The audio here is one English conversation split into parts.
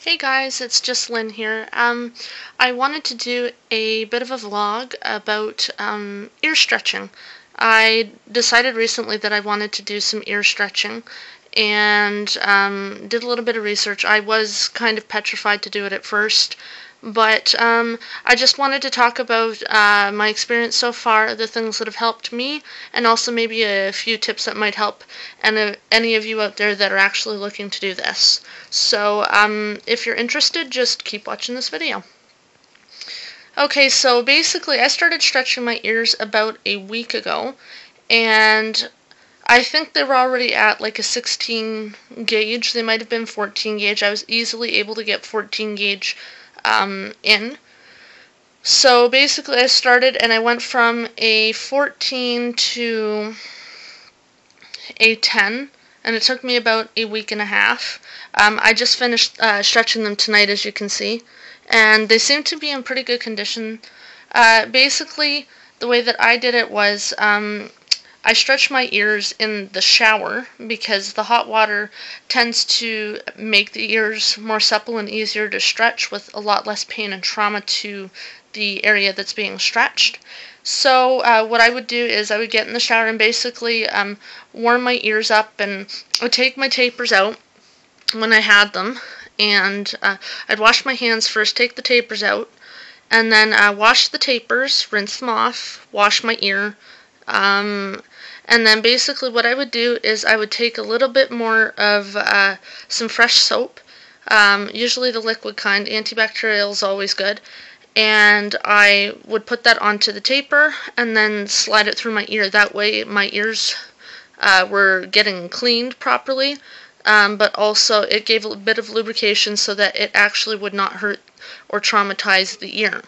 Hey guys, it's just Lynn here. I wanted to do a bit of a vlog about ear stretching. I decided recently that I wanted to do some ear stretching and did a little bit of research. I was kind of petrified to do it at first, but I just wanted to talk about my experience so far, the things that have helped me, and also maybe a few tips that might help any of you out there that are actually looking to do this. So if you're interested, just keep watching this video. Okay, so basically I started stretching my ears about a week ago, and I think they were already at like a 16 gauge. They might have been 14 gauge. I was easily able to get 14 gauge in. So basically I started and I went from a 14 to a 10, and it took me about a week and a half. I just finished stretching them tonight, as you can see, and they seem to be in pretty good condition. Basically, the way that I did it was I stretched my ears in the shower because the hot water tends to make the ears more supple and easier to stretch with a lot less pain and trauma to the area that's being stretched. So what I would do is I would get in the shower and basically warm my ears up, and I would take my tapers out when I had them, and I'd wash my hands first, take the tapers out, and then wash the tapers, rinse them off, wash my ear, and then basically what I would do is I would take a little bit more of some fresh soap, usually the liquid kind. Antibacterial is always good, and I would put that onto the taper and then slide it through my ear. That way my ears were getting cleaned properly, but also it gave a bit of lubrication so that it actually would not hurt or traumatize the ear.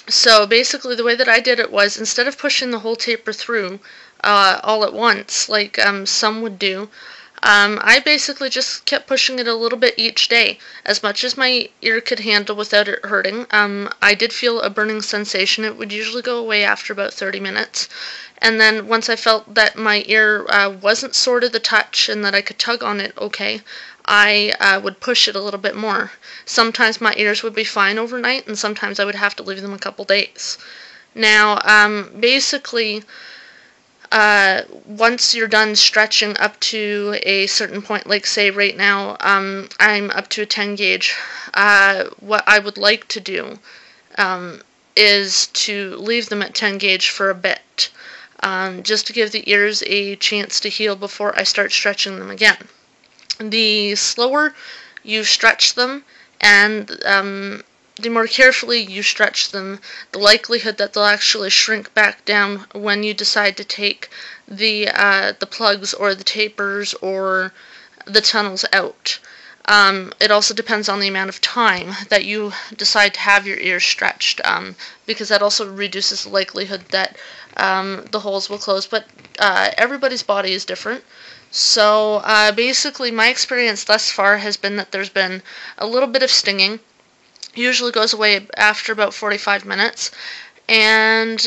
So basically the way that I did it was, instead of pushing the whole taper through all at once like some would do, I basically just kept pushing it a little bit each day, as much as my ear could handle without it hurting. I did feel a burning sensation. It would usually go away after about 30 minutes. And then once I felt that my ear wasn't sore to the touch and that I could tug on it okay, I would push it a little bit more. Sometimes my ears would be fine overnight, and sometimes I would have to leave them a couple days. Now, basically, once you're done stretching up to a certain point, like say right now, I'm up to a 10 gauge, what I would like to do is to leave them at 10 gauge for a bit, just to give the ears a chance to heal before I start stretching them again. The slower you stretch them and the more carefully you stretch them, the likelihood that they'll actually shrink back down when you decide to take the plugs or the tapers or the tunnels out. It also depends on the amount of time that you decide to have your ears stretched, because that also reduces the likelihood that the holes will close. But everybody's body is different. So basically my experience thus far has been that there's been a little bit of stinging. Usually goes away after about 45 minutes, and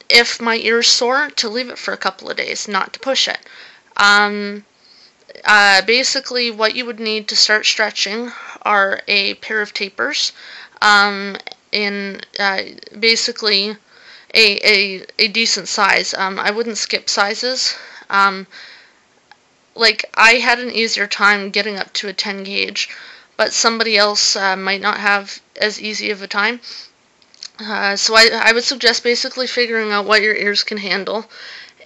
if my ear's sore, to leave it for a couple of days, not to push it. Basically what you would need to start stretching are a pair of tapers, in basically a decent size. I wouldn't skip sizes. Like, I had an easier time getting up to a 10 gauge, but somebody else might not have as easy of a time. So I would suggest basically figuring out what your ears can handle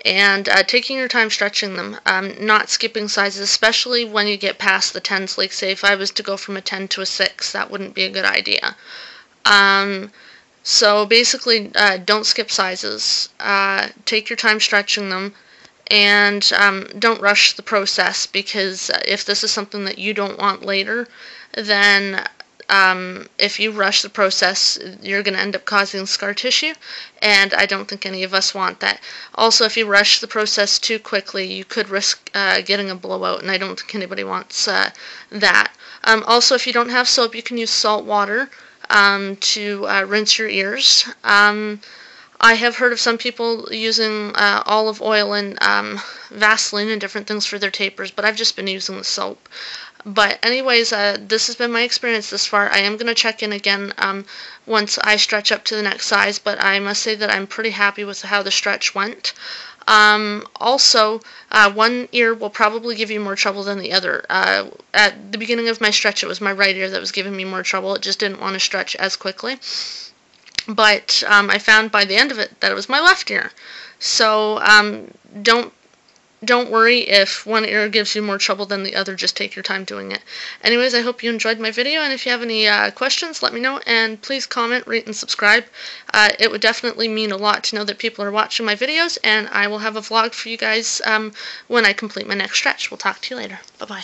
and taking your time stretching them, not skipping sizes, especially when you get past the 10s. Like say if I was to go from a 10 to a 6, that wouldn't be a good idea. So basically don't skip sizes, take your time stretching them, and don't rush the process, because if this is something that you don't want later, then if you rush the process, you're going to end up causing scar tissue, and I don't think any of us want that. Also, if you rush the process too quickly, you could risk getting a blowout, and I don't think anybody wants that. Also, if you don't have soap, you can use salt water to rinse your ears. I have heard of some people using olive oil and Vaseline and different things for their tapers, but I've just been using the soap. But anyways, this has been my experience this far. I am going to check in again once I stretch up to the next size, but I must say that I'm pretty happy with how the stretch went. Also, one ear will probably give you more trouble than the other. At the beginning of my stretch, it was my right ear that was giving me more trouble. It just didn't want to stretch as quickly. But I found by the end of it that it was my left ear. So don't worry if one ear gives you more trouble than the other. Just take your time doing it. Anyways, I hope you enjoyed my video, and if you have any questions, let me know, and please comment, rate, and subscribe. It would definitely mean a lot to know that people are watching my videos, and I will have a vlog for you guys when I complete my next stretch. We'll talk to you later. Bye-bye.